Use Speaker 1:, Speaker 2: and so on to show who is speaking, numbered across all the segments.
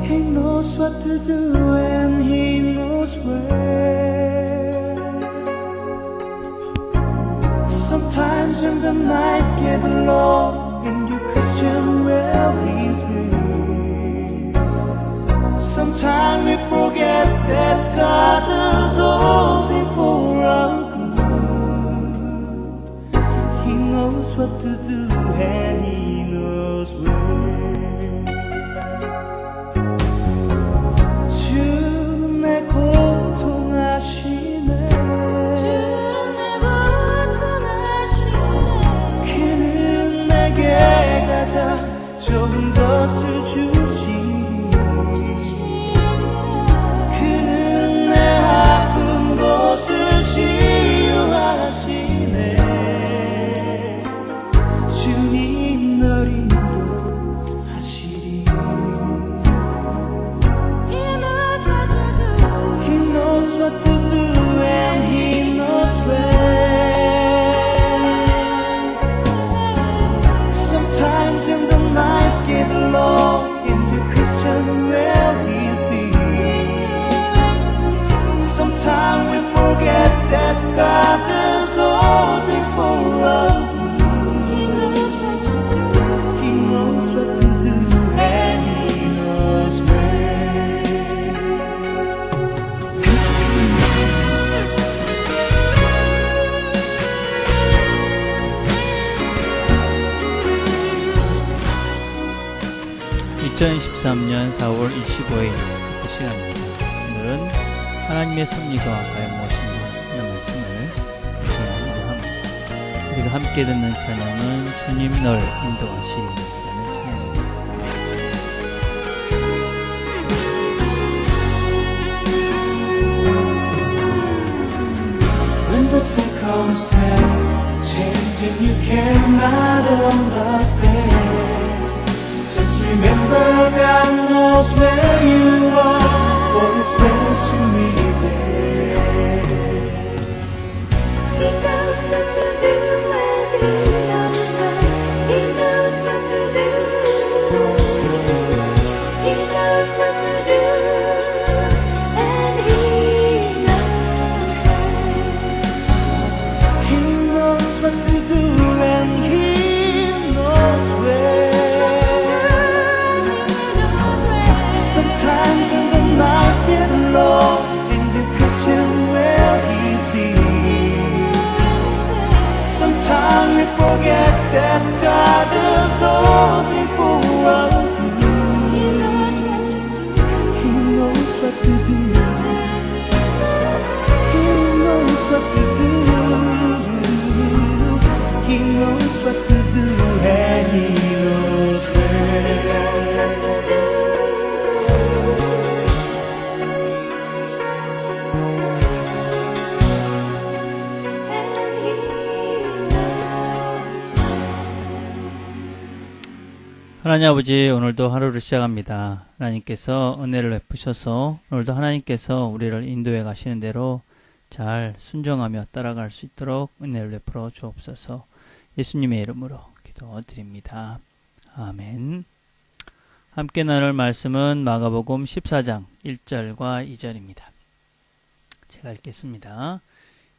Speaker 1: He knows what to do and He knows where. Sometimes when the night gets long and you question where He's been, sometimes we forget that God is holding for our good. He knows what to do and He knows where. 주는 내 고통하시네. 그는 내게 가장 좋은 것을 주시리. 그는 내 아픈 곳을 치유하시네. 주님 널 인도하시리. He knows what to do and He knows where. Sometimes when the night gets long and you question where He's been, sometimes we forget that God is holding for our good. He knows what to do and He knows where.
Speaker 2: (2013년 4월 25일) 그 시간입니다. 오늘은 하나님의 섭리가 과연 무엇인가 하는 말씀을 묵상하기로 합니다. 우리가 함께 듣는 찬양은 주님 널 인도하시리라는 찬양입니다.
Speaker 1: When the circumstance changing you cannot understand, just remember God knows where you are, for His place you reside.
Speaker 3: He knows what to do and He knows when. He knows what to do. He knows what to do and He knows when.
Speaker 1: He knows what to do and He knows where. Sometimes when the night gets long and you question where He's been, sometimes we forget that God is holding for our good. He knows what to do. He knows what to do. He knows what to do and He knows where.
Speaker 2: 하나님 아버지, 오늘도 하루를 시작합니다. 하나님께서 은혜를 베푸셔서 오늘도 하나님께서 우리를 인도해 가시는 대로 잘 순종하며 따라갈 수 있도록 은혜를 베풀어 주옵소서. 예수님의 이름으로 기도드립니다. 아멘. 함께 나눌 말씀은 마가복음 14장 1절과 2절입니다. 제가 읽겠습니다.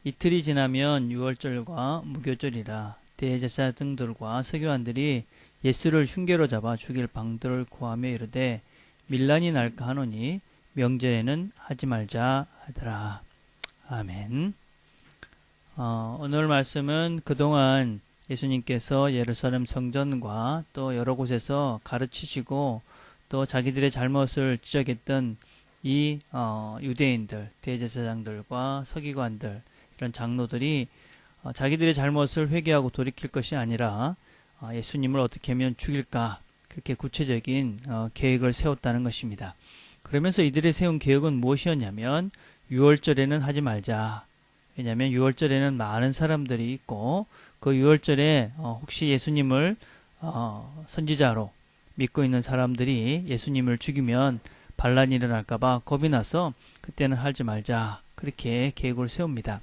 Speaker 2: 이틀이 지나면 유월절과 무교절이라 대제사 등들과 서기관들이 예수를 흉계로 잡아 죽일 방도를 구하며 이르되 밀란이 날까 하노니 명절에는 하지 말자 하더라. 아멘. 오늘 말씀은 그동안 예수님께서 예루살렘 성전과 또 여러 곳에서 가르치시고 또 자기들의 잘못을 지적했던 이 유대인들, 대제사장들과 서기관들, 이런 장로들이 자기들의 잘못을 회개하고 돌이킬 것이 아니라 예수님을 어떻게 하면 죽일까, 그렇게 구체적인 계획을 세웠다는 것입니다. 그러면서 이들이 세운 계획은 무엇이었냐면 유월절에는 하지 말자. 왜냐하면 유월절에는 많은 사람들이 있고 그 유월절에 혹시 예수님을 선지자로 믿고 있는 사람들이 예수님을 죽이면 반란이 일어날까봐 겁이 나서 그때는 하지 말자, 그렇게 계획을 세웁니다.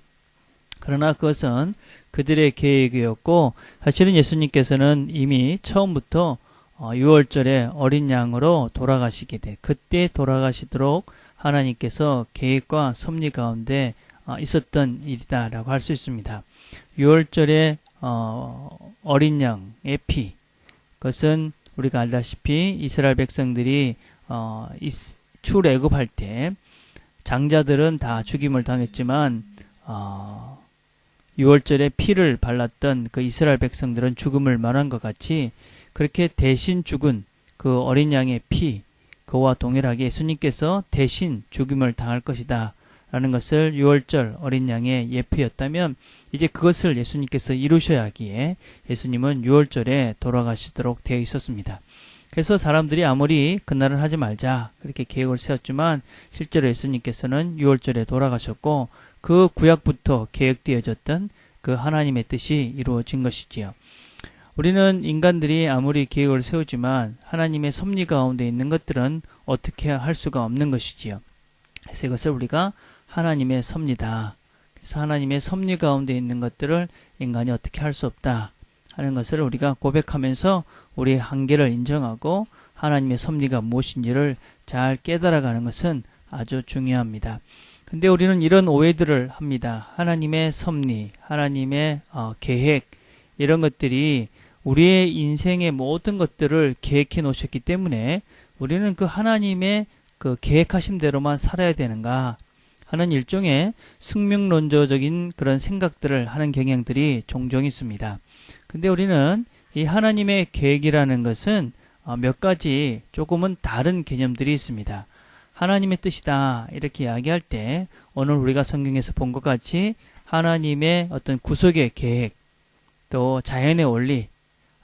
Speaker 2: 그러나 그것은 그들의 계획이었고 사실은 예수님께서는 이미 처음부터 유월절에 어린 양으로 돌아가시게 돼. 그때 돌아가시도록 하나님께서 계획과 섭리 가운데 있었던 일이다라고 할 수 있습니다. 유월절에 어린 양의 피, 그것은 우리가 알다시피 이스라엘 백성들이 출애굽할 때 장자들은 다 죽임을 당했지만 유월절에 피를 발랐던 그 이스라엘 백성들은 죽음을 면한 것 같이 그렇게 대신 죽은 그 어린 양의 피, 그와 동일하게 예수님께서 대신 죽임을 당할 것이다 라는 것을 유월절 어린 양의 예표였다면, 이제 그것을 예수님께서 이루셔야 하기에 예수님은 유월절에 돌아가시도록 되어 있었습니다. 그래서 사람들이 아무리 그날은 하지 말자 그렇게 계획을 세웠지만 실제로 예수님께서는 유월절에 돌아가셨고 그 구약부터 계획되어졌던 그 하나님의 뜻이 이루어진 것이지요. 우리는 인간들이 아무리 계획을 세우지만 하나님의 섭리 가운데 있는 것들은 어떻게 할 수가 없는 것이지요. 그래서 이것을 우리가 하나님의 섭리다. 그래서 하나님의 섭리 가운데 있는 것들을 인간이 어떻게 할 수 없다 하는 것을 우리가 고백하면서 우리의 한계를 인정하고 하나님의 섭리가 무엇인지를 잘 깨달아가는 것은 아주 중요합니다. 근데 우리는 이런 오해들을 합니다. 하나님의 섭리, 하나님의 계획, 이런 것들이 우리의 인생의 모든 것들을 계획해 놓으셨기 때문에 우리는 그 하나님의 그 계획하신 대로만 살아야 되는가 하는 일종의 숙명론조적인 그런 생각들을 하는 경향들이 종종 있습니다. 근데 우리는 이 하나님의 계획이라는 것은 몇 가지 조금은 다른 개념들이 있습니다. 하나님의 뜻이다 이렇게 이야기할 때 오늘 우리가 성경에서 본 것 같이 하나님의 어떤 구속의 계획, 또 자연의 원리,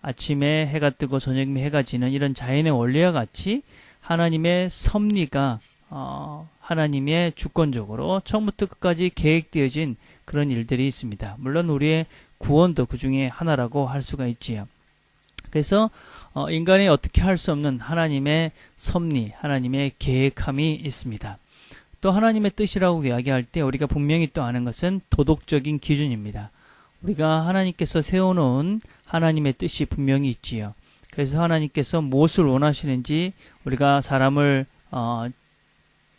Speaker 2: 아침에 해가 뜨고 저녁에 해가 지는 이런 자연의 원리와 같이 하나님의 섭리가 하나님의 주권적으로 처음부터 끝까지 계획되어진 그런 일들이 있습니다. 물론 우리의 구원도 그 중에 하나라고 할 수가 있지요. 그래서 인간이 어떻게 할 수 없는 하나님의 섭리, 하나님의 계획함이 있습니다. 또 하나님의 뜻이라고 이야기할 때 우리가 분명히 또 아는 것은 도덕적인 기준입니다. 우리가 하나님께서 세워놓은 하나님의 뜻이 분명히 있지요. 그래서 하나님께서 무엇을 원하시는지 우리가 사람을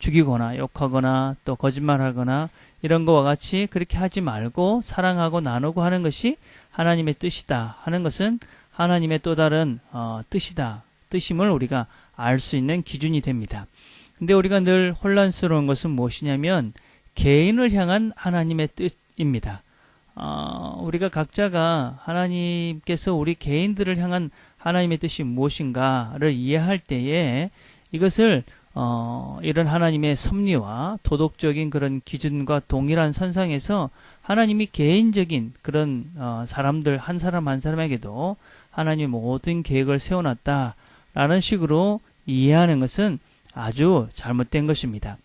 Speaker 2: 죽이거나 욕하거나 또 거짓말하거나 이런 것과 같이 그렇게 하지 말고 사랑하고 나누고 하는 것이 하나님의 뜻이다 하는 것은 하나님의 또 다른 뜻이다, 뜻임을 우리가 알 수 있는 기준이 됩니다. 근데 우리가 늘 혼란스러운 것은 무엇이냐면 개인을 향한 하나님의 뜻입니다. 우리가 각자가 하나님께서 우리 개인들을 향한 하나님의 뜻이 무엇인가를 이해할 때에 이것을 이런 하나님의 섭리와 도덕적인 그런 기준과 동일한 선상에서 하나님이 개인적인 그런 사람들 한 사람 한 사람에게도 하나님의 모든 계획을 세워놨다라는 식으로 이해하는 것은 아주 잘못된 것입니다.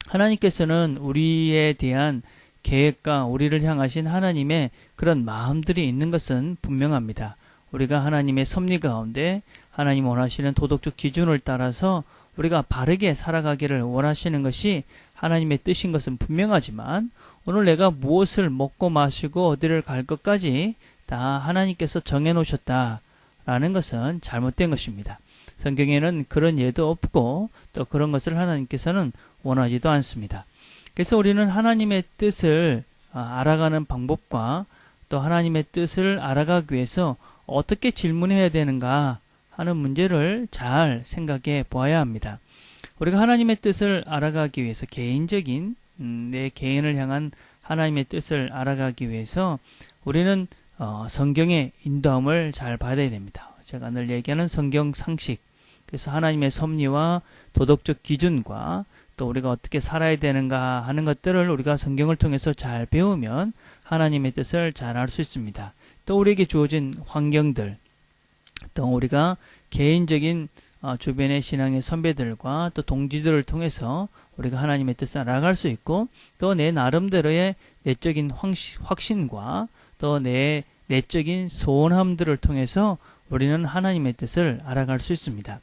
Speaker 2: 하나님께서는 우리에 대한 계획과 우리를 향하신 하나님의 그런 마음들이 있는 것은 분명합니다. 우리가 하나님의 섭리 가운데 하나님 원하시는 도덕적 기준을 따라서 우리가 바르게 살아가기를 원하시는 것이 하나님의 뜻인 것은 분명하지만 오늘 내가 무엇을 먹고 마시고 어디를 갈 것까지 다 하나님께서 정해놓으셨다라는 것은 잘못된 것입니다. 성경에는 그런 예도 없고 또 그런 것을 하나님께서는 원하지도 않습니다. 그래서 우리는 하나님의 뜻을 알아가는 방법과 또 하나님의 뜻을 알아가기 위해서 어떻게 질문해야 되는가 하는 문제를 잘 생각해 보아야 합니다. 우리가 하나님의 뜻을 알아가기 위해서 개인적인 내 개인을 향한 하나님의 뜻을 알아가기 위해서 우리는 성경의 인도함을 잘 받아야 됩니다. 제가 늘 얘기하는 성경 상식, 그래서 하나님의 섭리와 도덕적 기준과 또 우리가 어떻게 살아야 되는가 하는 것들을 우리가 성경을 통해서 잘 배우면 하나님의 뜻을 잘 알 수 있습니다. 또 우리에게 주어진 환경들, 또 우리가 개인적인 주변의 신앙의 선배들과 또 동지들을 통해서 우리가 하나님의 뜻을 알아갈 수 있고 또 내 나름대로의 내적인 확신과 또 내 내적인 소원함들을 통해서 우리는 하나님의 뜻을 알아갈 수 있습니다.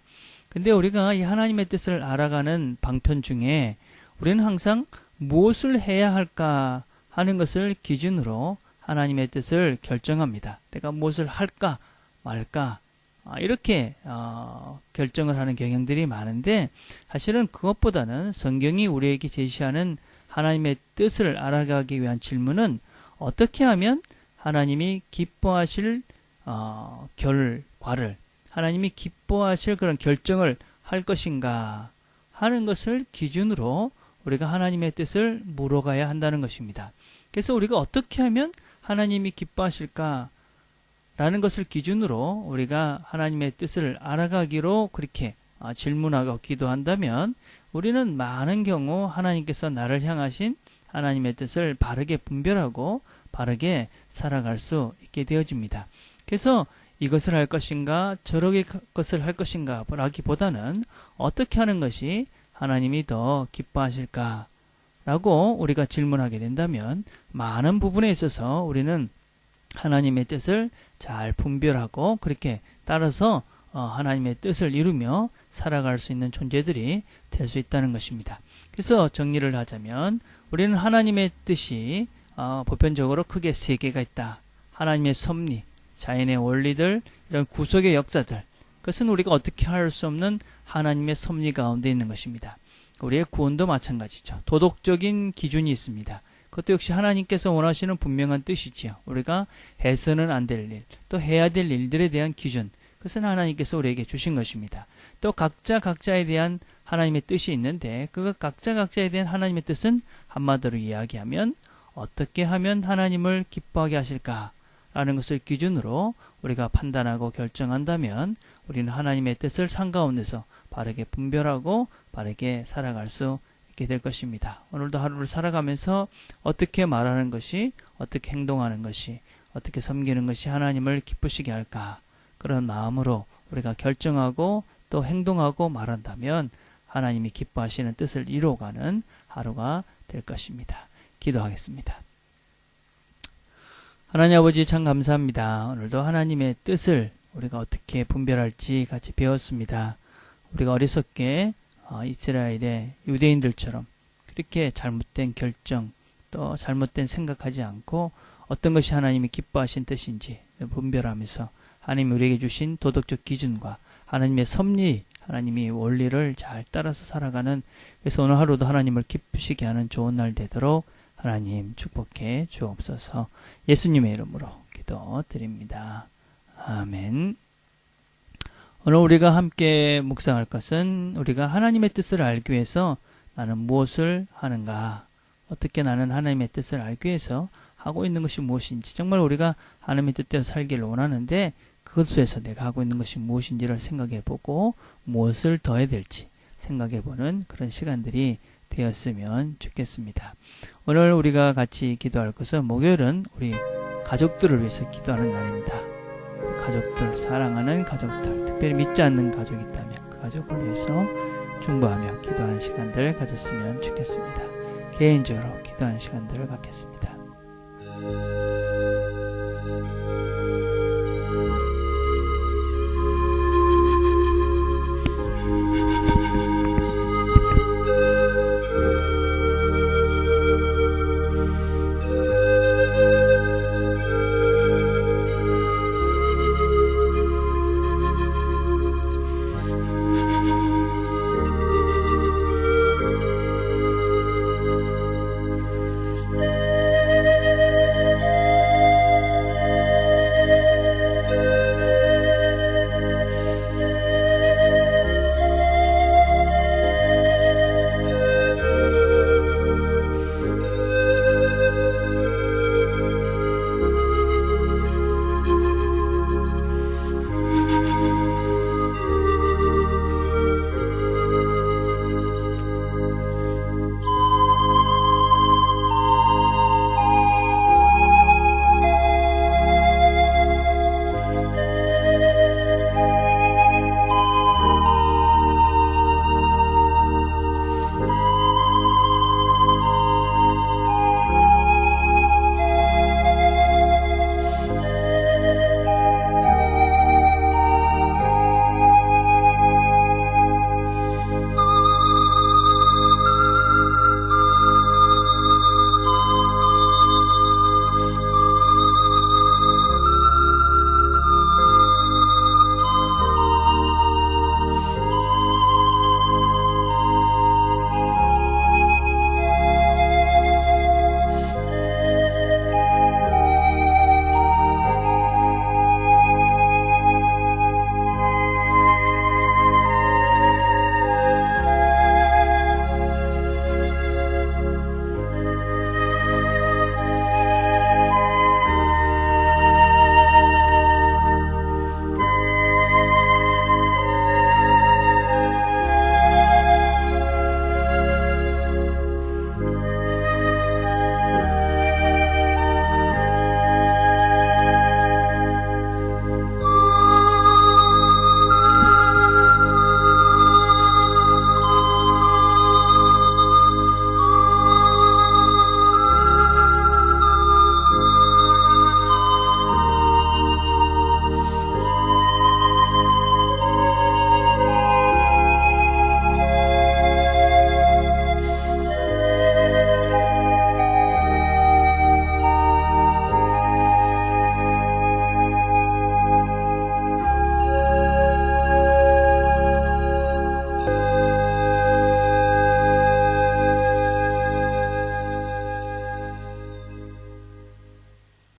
Speaker 2: 근데 우리가 이 하나님의 뜻을 알아가는 방편 중에 우리는 항상 무엇을 해야 할까 하는 것을 기준으로 하나님의 뜻을 결정합니다. 내가 무엇을 할까 말까 이렇게 결정을 하는 경향들이 많은데, 사실은 그것보다는 성경이 우리에게 제시하는 하나님의 뜻을 알아가기 위한 질문은 어떻게 하면 하나님이 기뻐하실 결과를, 하나님이 기뻐하실 그런 결정을 할 것인가 하는 것을 기준으로 우리가 하나님의 뜻을 물어가야 한다는 것입니다. 그래서 우리가 어떻게 하면 하나님이 기뻐하실까 라는 것을 기준으로 우리가 하나님의 뜻을 알아가기로 그렇게 질문하고 기도한다면, 우리는 많은 경우 하나님께서 나를 향하신 하나님의 뜻을 바르게 분별하고 바르게 살아갈 수 있게 되어집니다. 그래서 이것을 할 것인가 저렇게 것을 할 것인가 라기보다는 어떻게 하는 것이 하나님이 더 기뻐하실까 라고 우리가 질문하게 된다면, 많은 부분에 있어서 우리는 하나님의 뜻을 잘 분별하고 그렇게 따라서 하나님의 뜻을 이루며 살아갈 수 있는 존재들이 될 수 있다는 것입니다. 그래서 정리를 하자면, 우리는 하나님의 뜻이 보편적으로 크게 세 개가 있다. 하나님의 섭리, 자연의 원리들, 이런 구속의 역사들, 그것은 우리가 어떻게 할 수 없는 하나님의 섭리 가운데 있는 것입니다. 우리의 구원도 마찬가지죠. 도덕적인 기준이 있습니다. 그것도 역시 하나님께서 원하시는 분명한 뜻이지요. 우리가 해서는 안 될 일, 또 해야 될 일들에 대한 기준, 그것은 하나님께서 우리에게 주신 것입니다. 또 각자에 대한 하나님의 뜻이 있는데, 그 각자에 대한 하나님의 뜻은 한마디로 이야기하면 어떻게 하면 하나님을 기뻐하게 하실까 라는 것을 기준으로 우리가 판단하고 결정한다면, 우리는 하나님의 뜻을 삶 가운데서 바르게 분별하고 바르게 살아갈 수 있게 될 것입니다. 오늘도 하루를 살아가면서 어떻게 말하는 것이, 어떻게 행동하는 것이, 어떻게 섬기는 것이 하나님을 기쁘시게 할까, 그런 마음으로 우리가 결정하고 또 행동하고 말한다면 하나님이 기뻐하시는 뜻을 이루어가는 하루가 될 것입니다. 기도하겠습니다. 하나님 아버지, 참 감사합니다. 오늘도 하나님의 뜻을 우리가 어떻게 분별할지 같이 배웠습니다. 우리가 어리석게 이스라엘의 유대인들처럼 그렇게 잘못된 결정, 또 잘못된 생각하지 않고 어떤 것이 하나님이 기뻐하신 뜻인지 분별하면서 하나님이 우리에게 주신 도덕적 기준과 하나님의 섭리, 하나님이 원리를 잘 따라서 살아가는, 그래서 오늘 하루도 하나님을 기쁘시게 하는 좋은 날 되도록 하나님 축복해 주옵소서. 예수님의 이름으로 기도드립니다. 아멘. 오늘 우리가 함께 묵상할 것은, 우리가 하나님의 뜻을 알기 위해서 나는 무엇을 하는가, 어떻게 나는 하나님의 뜻을 알기 위해서 하고 있는 것이 무엇인지, 정말 우리가 하나님의 뜻대로 살기를 원하는데 그것에서 내가 하고 있는 것이 무엇인지를 생각해보고 무엇을 더 해야 될지 생각해보는 그런 시간들이 되었으면 좋겠습니다. 오늘 우리가 같이 기도할 것은, 목요일은 우리 가족들을 위해서 기도하는 날입니다. 가족들, 사랑하는 가족들, 특별히 믿지 않는 가족이 있다면 그 가족을 위해서 중보하며 기도하는 시간들을 가졌으면 좋겠습니다. 개인적으로 기도하는 시간들을 갖겠습니다.